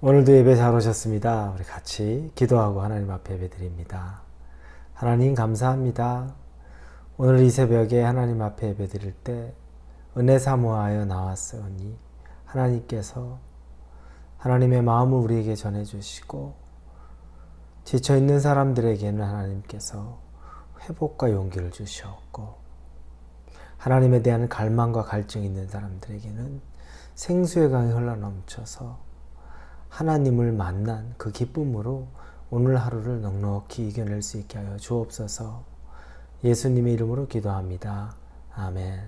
오늘도 예배 잘 오셨습니다. 우리 같이 기도하고 하나님 앞에 예배드립니다. 하나님 감사합니다. 오늘 이 새벽에 하나님 앞에 예배드릴 때 은혜 사모하여 나왔으니 하나님께서 하나님의 마음을 우리에게 전해주시고 지쳐있는 사람들에게는 하나님께서 회복과 용기를 주셨고 하나님에 대한 갈망과 갈증이 있는 사람들에게는 생수의 강이 흘러넘쳐서 하나님을 만난 그 기쁨으로 오늘 하루를 넉넉히 이겨낼 수 있게 하여 주옵소서. 예수님의 이름으로 기도합니다. 아멘.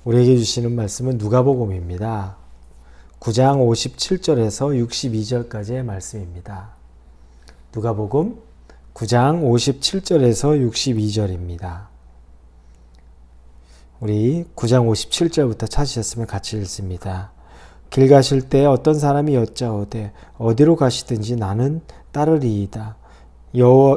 우리에게 주시는 말씀은 누가복음입니다. 9장 57절에서 62절까지의 말씀입니다. 누가복음 9장 57절에서 62절입니다. 우리 9장 57절부터 찾으셨으면 같이 읽습니다. 길 가실 때 어떤 사람이 여짜오되 어디로 가시든지 나는 따르리이다.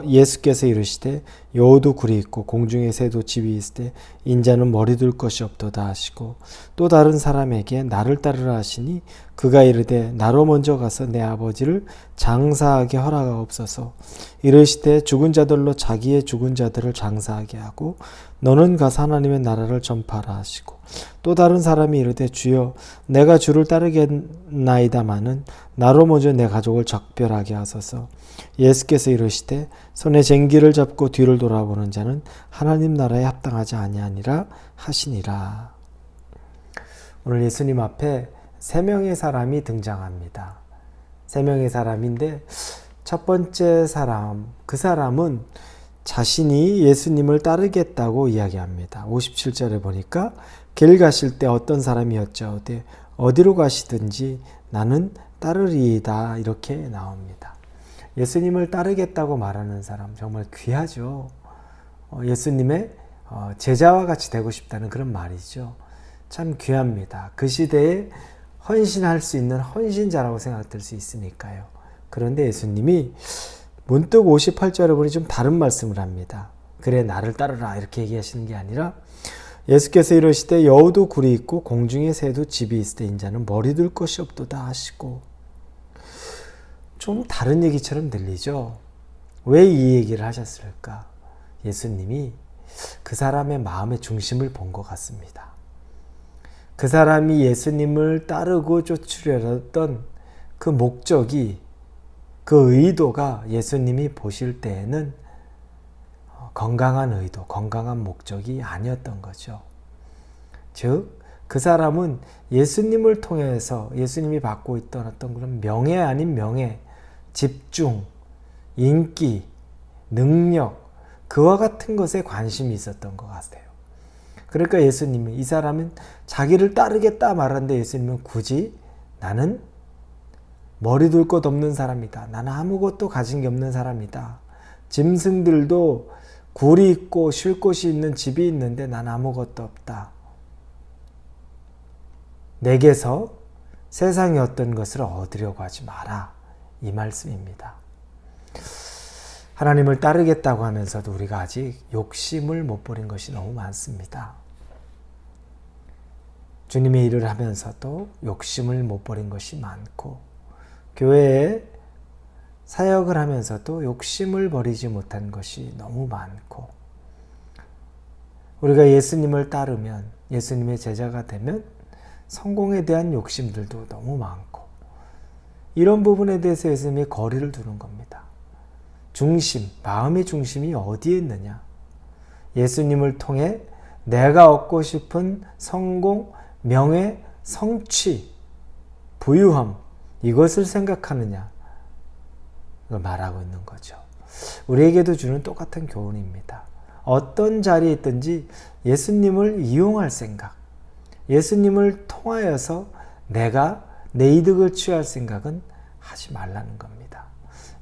예수께서 이르시되 여우도 굴이 있고 공중의 새도 집이 있으되 인자는 머리 둘 것이 없도다 하시고 또 다른 사람에게 나를 따르라 하시니 그가 이르되 나로 먼저 가서 내 아버지를 장사하게 허락하옵소서. 이르시되 죽은 자들로 자기의 죽은 자들을 장사하게 하고 너는 가서 하나님의 나라를 전파하라 하시고 또 다른 사람이 이르되 주여 내가 주를 따르겠나이다마는 나로 먼저 내 가족을 작별하게 하소서. 예수께서 이르시되 손에 쟁기를 잡고 뒤를 돌아보는 자는 하나님 나라에 합당하지 아니하니라 하시니라. 오늘 예수님 앞에 세 명의 사람이 등장합니다. 세 명의 사람인데 첫 번째 사람, 그 사람은 자신이 예수님을 따르겠다고 이야기합니다. 57절에 보니까 길 가실 때 어떤 사람이 여짜오되 어디로 가시든지 나는 따르리이다 이렇게 나옵니다. 예수님을 따르겠다고 말하는 사람 정말 귀하죠. 예수님의 제자와 같이 되고 싶다는 그런 말이죠. 참 귀합니다. 그 시대에 헌신할 수 있는 헌신자라고 생각될 수 있으니까요. 그런데 예수님이 문득 58절에 보니 좀 다른 말씀을 합니다. 그래 나를 따르라 이렇게 얘기하시는 게 아니라 예수께서 이르시되 여우도 굴이 있고 공중의 새도 집이 있으되 인자는 머리 둘 것이 없도다 하시고 좀 다른 얘기처럼 들리죠. 왜 이 얘기를 하셨을까? 예수님이 그 사람의 마음의 중심을 본 것 같습니다. 그 사람이 예수님을 따르고 쫓으려던 그 목적이 그 의도가 예수님이 보실 때에는 건강한 의도, 건강한 목적이 아니었던 거죠. 즉, 그 사람은 예수님을 통해서 예수님이 받고 있던 어떤 그런 명예 아닌 명예, 집중, 인기, 능력, 그와 같은 것에 관심이 있었던 것 같아요. 그러니까 예수님은 이 사람은 자기를 따르겠다 말하는데 예수님은 굳이 나는 머리 둘 것 없는 사람이다. 나는 아무것도 가진 게 없는 사람이다. 짐승들도 굴이 있고 쉴 곳이 있는 집이 있는데 난 아무것도 없다. 내게서 세상의 어떤 것을 얻으려고 하지 마라. 이 말씀입니다. 하나님을 따르겠다고 하면서도 우리가 아직 욕심을 못 버린 것이 너무 많습니다. 주님의 일을 하면서도 욕심을 못 버린 것이 많고 교회에 사역을 하면서도 욕심을 버리지 못한 것이 너무 많고 우리가 예수님을 따르면 예수님의 제자가 되면 성공에 대한 욕심들도 너무 많고 이런 부분에 대해서 예수님이 거리를 두는 겁니다. 중심, 마음의 중심이 어디에 있느냐? 예수님을 통해 내가 얻고 싶은 성공, 명예, 성취, 부유함 이것을 생각하느냐? 그걸 말하고 있는 거죠. 우리에게도 주는 똑같은 교훈입니다. 어떤 자리에 있든지 예수님을 이용할 생각, 예수님을 통하여서 내가 내 이득을 취할 생각은 하지 말라는 겁니다.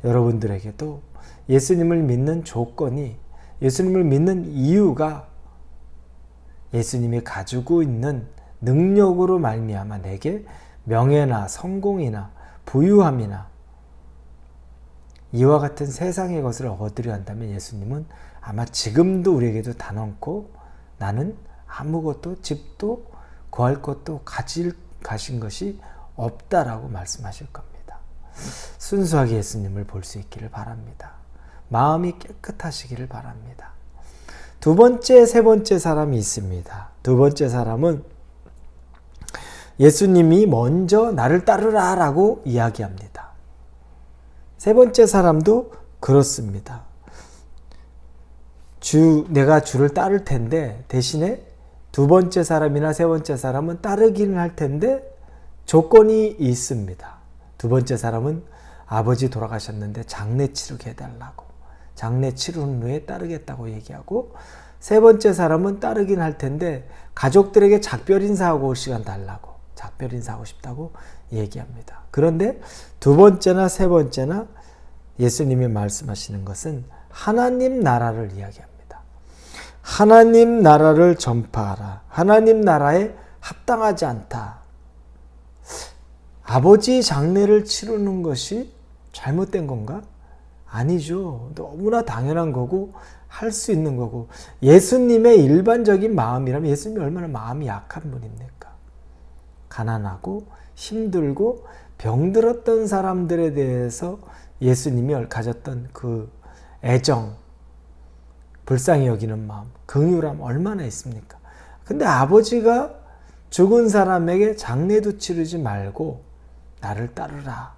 여러분들에게도 예수님을 믿는 조건이, 예수님을 믿는 이유가 예수님이 가지고 있는 능력으로 말미암아 내게 명예나 성공이나 부유함이나 이와 같은 세상의 것을 얻으려 한다면 예수님은 아마 지금도 우리에게도 단언코 나는 아무것도 집도 구할 것도 가신 것이 없다라고 말씀하실 겁니다. 순수하게 예수님을 볼 수 있기를 바랍니다. 마음이 깨끗하시기를 바랍니다. 두 번째, 세 번째 사람이 있습니다. 두 번째 사람은 예수님이 먼저 나를 따르라 라고 이야기합니다. 세 번째 사람도 그렇습니다. 내가 주를 따를 텐데 대신에 두 번째 사람이나 세 번째 사람은 따르기는 할 텐데 조건이 있습니다. 두 번째 사람은 아버지 돌아가셨는데 장례 치르게 해달라고, 장례 치른 후에 따르겠다고 얘기하고, 세 번째 사람은 따르긴 할 텐데 가족들에게 작별 인사하고 올 시간 달라고, 작별 인사하고 싶다고 얘기합니다. 그런데 두 번째나 세 번째나 예수님이 말씀하시는 것은 하나님 나라를 이야기합니다. 하나님 나라를 전파하라. 하나님 나라에 합당하지 않다. 아버지 장례를 치르는 것이 잘못된 건가? 아니죠. 너무나 당연한 거고 할 수 있는 거고, 예수님의 일반적인 마음이라면 예수님이 얼마나 마음이 약한 분입니까? 가난하고 힘들고 병들었던 사람들에 대해서 예수님이 가졌던 그 애정, 불쌍히 여기는 마음, 긍휼함 얼마나 있습니까? 근데 아버지가 죽은 사람에게 장례도 치르지 말고 나를 따르라.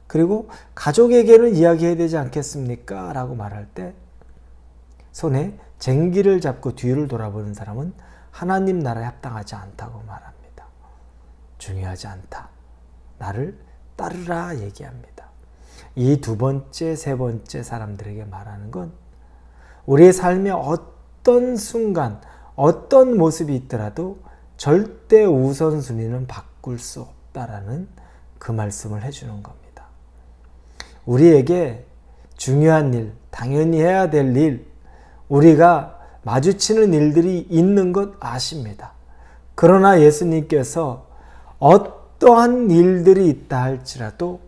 그리고 가족에게는 이야기해야 되지 않겠습니까? 라고 말할 때 손에 쟁기를 잡고 뒤를 돌아보는 사람은 하나님 나라에 합당하지 않다고 말합니다. 중요하지 않다. 나를 따르라 얘기합니다. 이 두 번째, 세 번째 사람들에게 말하는 건 우리의 삶의 어떤 순간, 어떤 모습이 있더라도 절대 우선순위는 바꿀 수 없다라는 그 말씀을 해주는 겁니다. 우리에게 중요한 일, 당연히 해야 될 일, 우리가 마주치는 일들이 있는 것 아십니다. 그러나 예수님께서 어떠한 일들이 있다 할지라도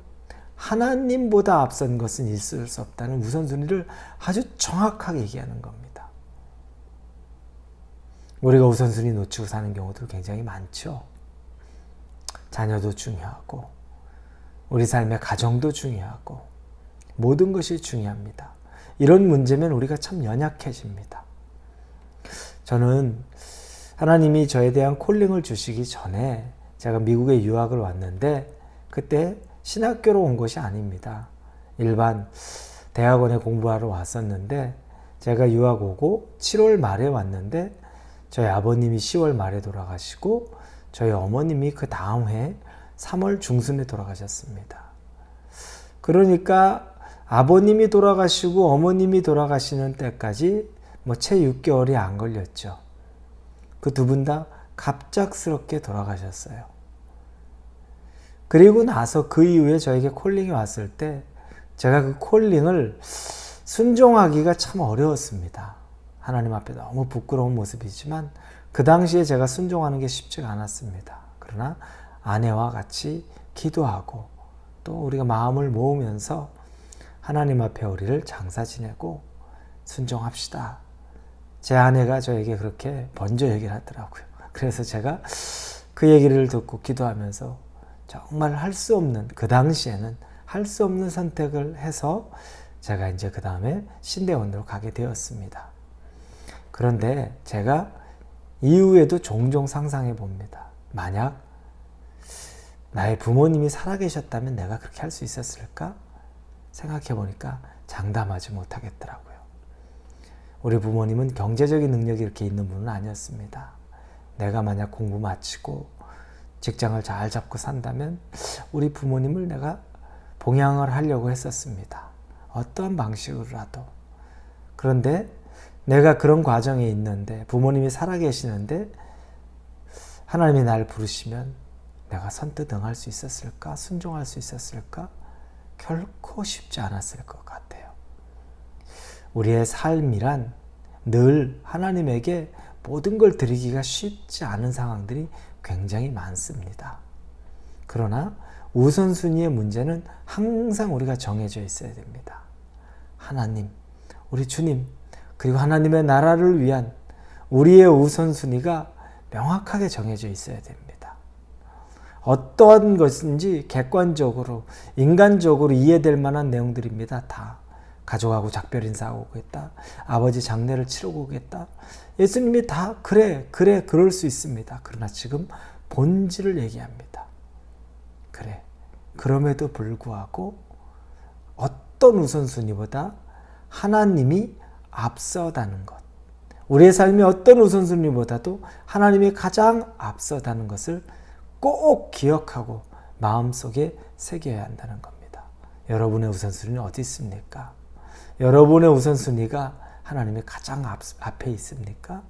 하나님보다 앞선 것은 있을 수 없다는 우선순위를 아주 정확하게 얘기하는 겁니다. 우리가 우선순위 놓치고 사는 경우도 굉장히 많죠. 자녀도 중요하고 우리 삶의 가정도 중요하고 모든 것이 중요합니다. 이런 문제면 우리가 참 연약해집니다. 저는 하나님이 저에 대한 콜링을 주시기 전에 제가 미국에 유학을 왔는데 그때 신학교로 온 것이 아닙니다. 일반 대학원에 공부하러 왔었는데 제가 유학 오고 7월 말에 왔는데 저희 아버님이 10월 말에 돌아가시고 저희 어머님이 그 다음 해 3월 중순에 돌아가셨습니다. 그러니까 아버님이 돌아가시고 어머님이 돌아가시는 때까지 채 6개월이 안 걸렸죠. 그 두 분 다 갑작스럽게 돌아가셨어요. 그리고 나서 그 이후에 저에게 콜링이 왔을 때 제가 그 콜링을 순종하기가 참 어려웠습니다. 하나님 앞에 너무 부끄러운 모습이지만 그 당시에 제가 순종하는 게 쉽지가 않았습니다. 그러나 아내와 같이 기도하고 또 우리가 마음을 모으면서 하나님 앞에 우리를 장사 지내고 순종합시다. 제 아내가 저에게 그렇게 번져 얘기를 하더라고요. 그래서 제가 그 얘기를 듣고 기도하면서 정말 할 수 없는, 그 당시에는 할 수 없는 선택을 해서 제가 이제 그 다음에 신대원으로 가게 되었습니다. 그런데 제가 이후에도 종종 상상해 봅니다. 만약 나의 부모님이 살아계셨다면 내가 그렇게 할 수 있었을까? 생각해 보니까 장담하지 못하겠더라고요. 우리 부모님은 경제적인 능력이 이렇게 있는 분은 아니었습니다. 내가 만약 공부 마치고 직장을 잘 잡고 산다면 우리 부모님을 내가 봉양을 하려고 했었습니다. 어떠한 방식으로라도. 그런데 내가 그런 과정에 있는데 부모님이 살아계시는데 하나님이 날 부르시면 내가 선뜻 응할 수 있었을까? 순종할 수 있었을까? 결코 쉽지 않았을 것 같아요. 우리의 삶이란 늘 하나님에게 모든 걸 드리기가 쉽지 않은 상황들이 굉장히 많습니다. 그러나 우선순위의 문제는 항상 우리가 정해져 있어야 됩니다. 하나님, 우리 주님, 그리고 하나님의 나라를 위한 우리의 우선순위가 명확하게 정해져 있어야 됩니다. 어떠한 것인지 객관적으로 인간적으로 이해될 만한 내용들입니다. 다 가족하고 작별 인사하고 오겠다. 아버지 장례를 치르고 오겠다. 예수님이 다 그래 그럴 수 있습니다. 그러나 지금 본질을 얘기합니다. 그래 그럼에도 불구하고 어떤 우선순위보다 하나님이 앞서다는 것, 우리의 삶의 어떤 우선순위보다도 하나님이 가장 앞서다는 것을 꼭 기억하고 마음속에 새겨야 한다는 겁니다. 여러분의 우선순위는 어디 있습니까? 여러분의 우선순위가 하나님의 가장 앞에 있습니까?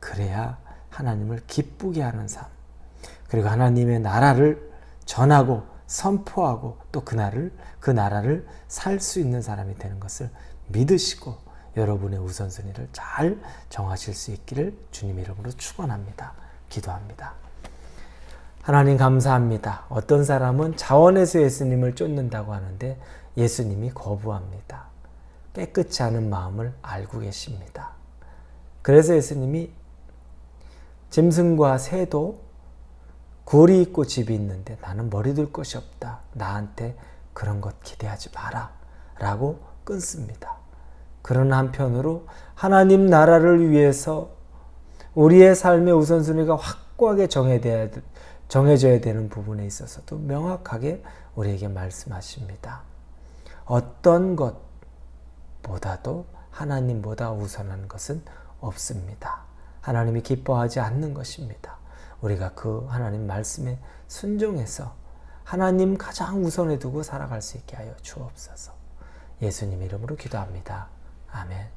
그래야 하나님을 기쁘게 하는 삶, 그리고 하나님의 나라를 전하고 선포하고 또 그 나라를 살 수 있는 사람이 되는 것을 믿으시고 여러분의 우선순위를 잘 정하실 수 있기를 주님 이름으로 축원합니다. 기도합니다. 하나님 감사합니다. 어떤 사람은 자원에서 예수님을 쫓는다고 하는데 예수님이 거부합니다. 깨끗이 하는 마음을 알고 계십니다. 그래서 예수님이 짐승과 새도 굴이 있고 집이 있는데 나는 머리 둘 것이 없다. 나한테 그런 것 기대하지 마라. 라고 끊습니다. 그러나 한편으로 하나님 나라를 위해서 우리의 삶의 우선순위가 확고하게 정해져야 되는 부분에 있어서도 명확하게 우리에게 말씀하십니다. 어떤 것보다도 하나님보다 우선한 것은 없습니다. 하나님이 기뻐하지 않는 것입니다. 우리가 그 하나님 말씀에 순종해서 하나님 가장 우선에 두고 살아갈 수 있게 하여 주옵소서. 예수님 이름으로 기도합니다. 아멘.